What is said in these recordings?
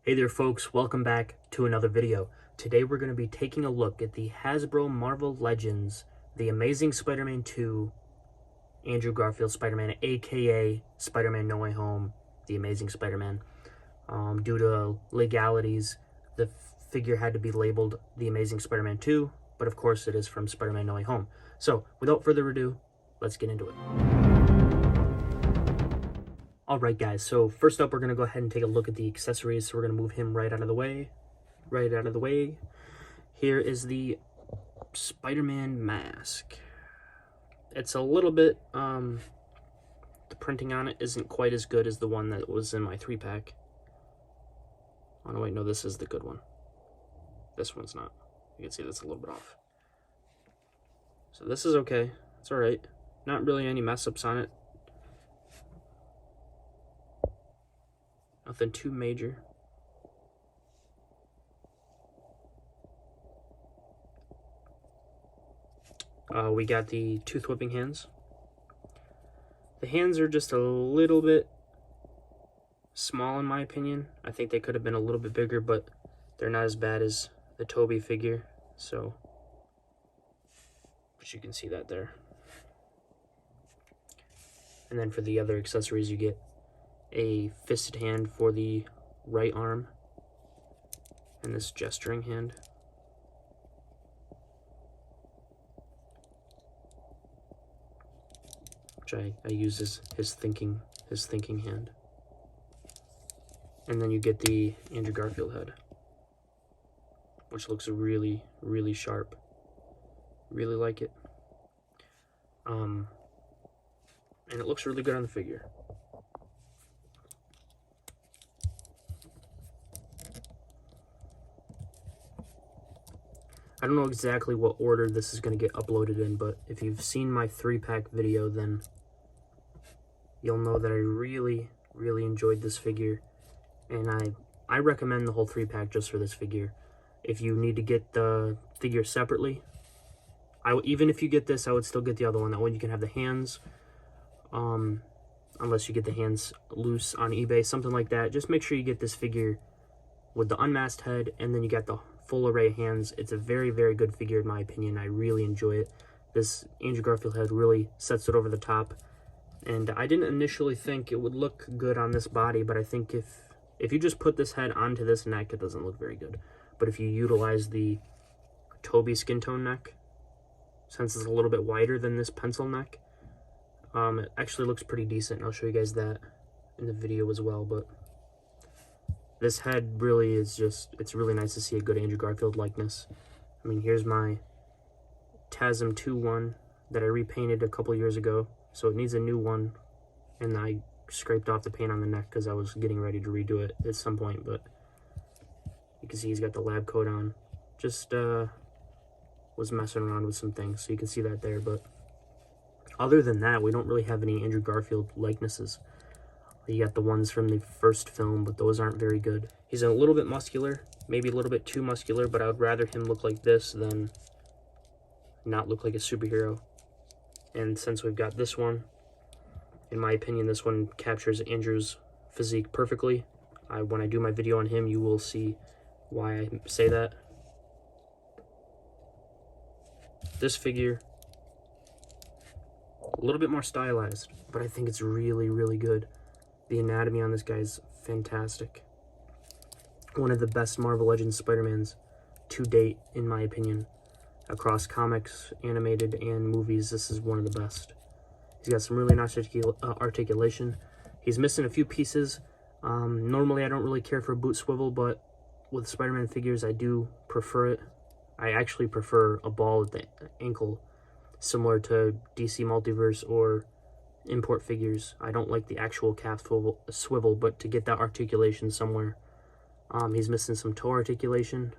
Hey there folks, welcome back to another video. Today we're going to be taking a look at the Hasbro Marvel Legends, The Amazing Spider-Man 2, Andrew Garfield Spider-Man, aka Spider-Man No Way Home, The Amazing Spider-Man. Due to legalities, the figure had to be labeled The Amazing Spider-Man 2, but of course it is from Spider-Man No Way Home. So without further ado, let's get into it. Alright guys, so first up we're going to go ahead and take a look at the accessories. So we're going to move him right out of the way. Here is the Spider-Man mask. It's a little bit, the printing on it isn't quite as good as the one that was in my 3-pack. Oh no, wait, no, this is the good one. This one's not. You can see that's a little bit off. So this is okay. It's alright. Not really any mess-ups on it. Nothing too major. We got the tooth whipping hands. The hands are just a little bit small in my opinion. I think they could have been a little bit bigger, but they're not as bad as the Toby figure. So, but you can see that there. And then for the other accessories, you get a fisted hand for the right arm and this gesturing hand. Which I use as his thinking hand. And then you get the Andrew Garfield head, which looks really, really sharp. Really like it. And it looks really good on the figure. I don't know exactly what order this is going to get uploaded in, but if you've seen my 3-pack video, then you'll know that I really, really enjoyed this figure. And I recommend the whole 3-pack just for this figure. If you need to get the figure separately, even if you get this, I would still get the other one. That one you can have the hands, unless you get the hands loose on eBay, something like that. Just make sure you get this figure with the unmasked head, and then you got the full array of hands. It's a very, very good figure in my opinion. I really enjoy it. This Andrew Garfield head really sets it over the top. And I didn't initially think it would look good on this body, but I think if you just put this head onto this neck, it doesn't look very good. But if you utilize the Toby skin tone neck, since it's a little bit wider than this pencil neck, it actually looks pretty decent. I'll show you guys that in the video as well. But this head really is just, it's really nice to see a good Andrew Garfield likeness. I mean, here's my TASM 2 one that I repainted a couple years ago. So it needs a new one. And I scraped off the paint on the neck because I was getting ready to redo it at some point. But you can see he's got the lab coat on. Just was messing around with some things. So you can see that there. But other than that, we don't really have any Andrew Garfield likenesses. You got the ones from the first film, but those aren't very good. He's a little bit muscular, maybe a little bit too muscular, but I would rather him look like this than not look like a superhero. And since we've got this one, in my opinion, this one captures Andrew's physique perfectly. When I do my video on him, you will see why I say that. This figure, a little bit more stylized, but I think it's really, really good. The anatomy on this guy is fantastic. One of the best Marvel Legends Spider-Mans to date, in my opinion. Across comics, animated, and movies, this is one of the best. He's got some really nice articulation. He's missing a few pieces. Normally, I don't really care for boot swivel, but with Spider-Man figures, I do prefer it. I actually prefer a ball at the ankle, similar to DC Multiverse or import figures. I don't like the actual calf swivel, but to get that articulation somewhere. He's missing some toe articulation,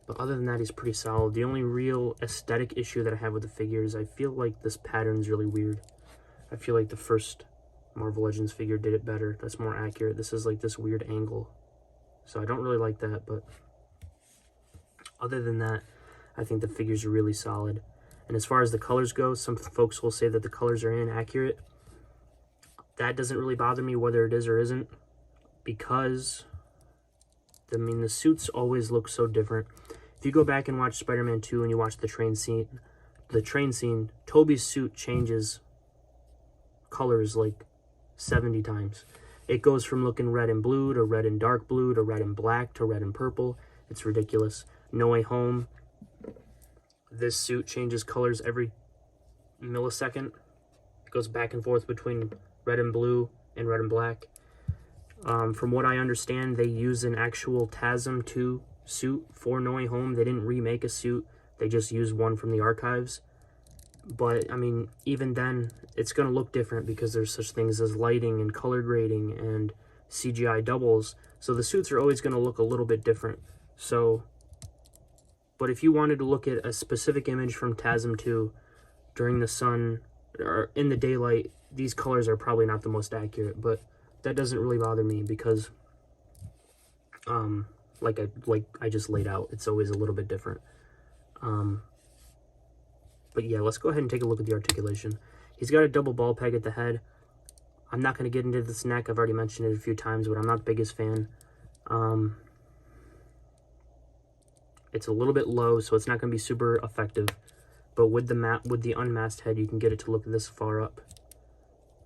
but other than that, he's pretty solid. The only real aesthetic issue that I have with the figure is I feel like this pattern's really weird. I feel like the first Marvel Legends figure did it better. That's more accurate. This is like this weird angle, so I don't really like that. But other than that, I think the figures are really solid. And as far as the colors go, some folks will say that the colors are inaccurate. That doesn't really bother me whether it is or isn't, because I mean, the suits always look so different. If you go back and watch Spider-Man 2 and you watch the train scene, Tobey's suit changes colors like 70 times. It goes from looking red and blue to red and dark blue to red and black to red and purple. It's ridiculous. No Way Home, this suit changes colors every millisecond. It goes back and forth between red and blue and red and black. From what I understand, they use an actual TASM 2 suit for No Way Home. They didn't remake a suit. They just used one from the archives. But, I mean, even then, it's going to look different because there's such things as lighting and color grading and CGI doubles. So the suits are always going to look a little bit different. So, but if you wanted to look at a specific image from TASM 2 during the sun or in the daylight, these colors are probably not the most accurate. But that doesn't really bother me because, like I just laid out, it's always a little bit different. But yeah, let's go ahead and take a look at the articulation. He's got a double ball peg at the head. I'm not going to get into this neck. I've already mentioned it a few times, but I'm not the biggest fan. It's a little bit low, so it's not going to be super effective. But with the unmasked head, you can get it to look this far up.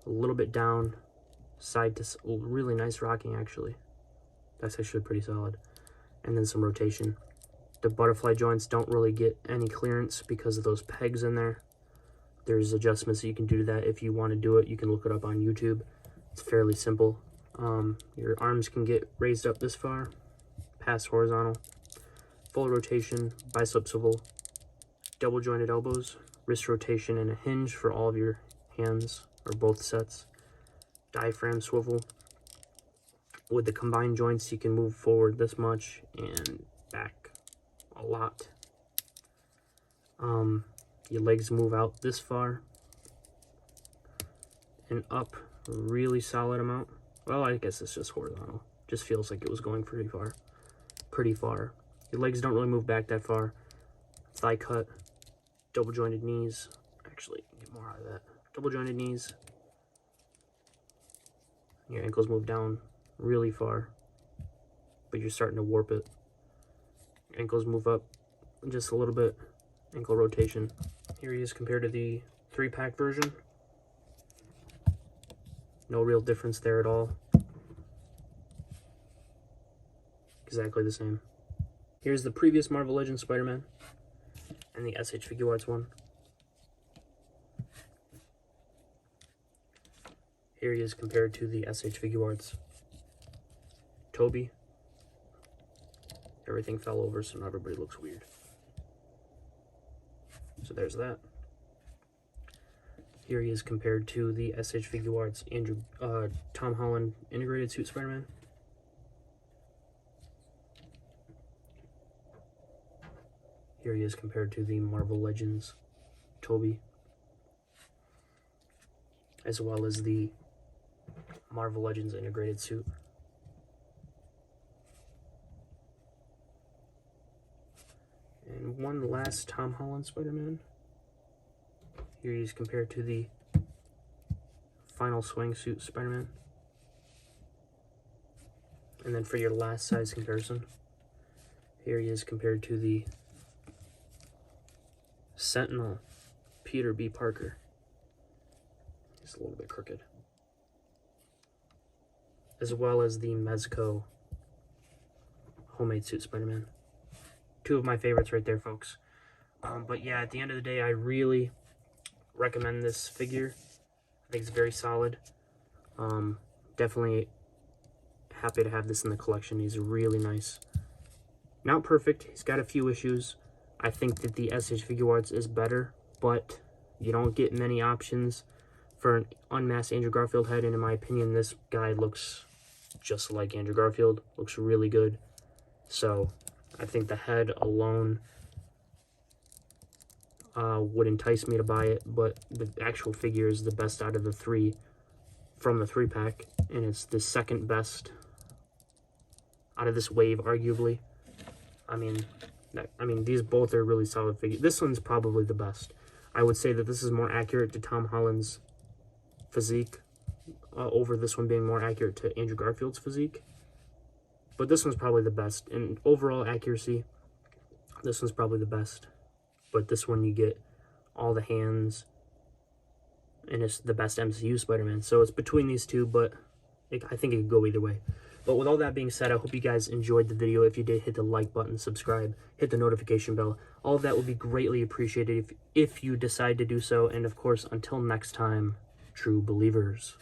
A little bit down, side to... Really nice rocking, actually. That's actually pretty solid. And then some rotation. The butterfly joints don't really get any clearance because of those pegs in there. There's adjustments that you can do to that. If you want to do it, you can look it up on YouTube. It's fairly simple. Your arms can get raised up this far, past horizontal. Full rotation, bicep swivel, double jointed elbows, wrist rotation, and a hinge for all of your hands, or both sets. Diaphragm swivel. With the combined joints, you can move forward this much and back a lot. Your legs move out this far and up a really solid amount. Well, I guess it's just horizontal. Just feels like it was going pretty far. Your legs don't really move back that far. Thigh cut, double jointed knees. Actually, get more out of that. Double jointed knees. Your ankles move down really far, but you're starting to warp it. Ankles move up just a little bit. Ankle rotation. Here he is compared to the 3-pack version. No real difference there at all. Exactly the same. Here's the previous Marvel Legends Spider-Man and the SH Figure Arts one. Here he is compared to the SH Figure Arts Tobey. Everything fell over, so now everybody looks weird. So there's that. Here he is compared to the SH Figure Arts Tom Holland integrated suit Spider-Man. Here he is compared to the Marvel Legends Tobey, as well as the Marvel Legends integrated suit. And one last Tom Holland Spider-Man. Here he's compared to the Final Swing suit Spider-Man. And then for your last size comparison, here he is compared to the Sentinel Peter B. Parker. He's a little bit crooked. As well as the Mezco homemade suit Spider-Man. Two of my favorites right there, folks. But yeah, at the end of the day, I really recommend this figure. I think it's very solid. Definitely happy to have this in the collection. He's really nice. Not perfect. He's got a few issues. I think that the SH Figure Arts is better, but you don't get many options for an unmasked Andrew Garfield head, and in my opinion, this guy looks just like Andrew Garfield. Looks really good. So I think the head alone would entice me to buy it, but the actual figure is the best out of the three from the 3-pack, and it's the second best out of this wave, arguably. I mean, these both are really solid figures. This one's probably the best. I would say that this is more accurate to Tom Holland's physique over this one being more accurate to Andrew Garfield's physique. But this one's probably the best. In overall accuracy, this one's probably the best. But this one you get all the hands, and it's the best MCU Spider-Man. So it's between these two, but I think it could go either way. But with all that being said, I hope you guys enjoyed the video. If you did, hit the like button, subscribe, hit the notification bell. All of that would be greatly appreciated if you decide to do so. And of course, until next time, true believers.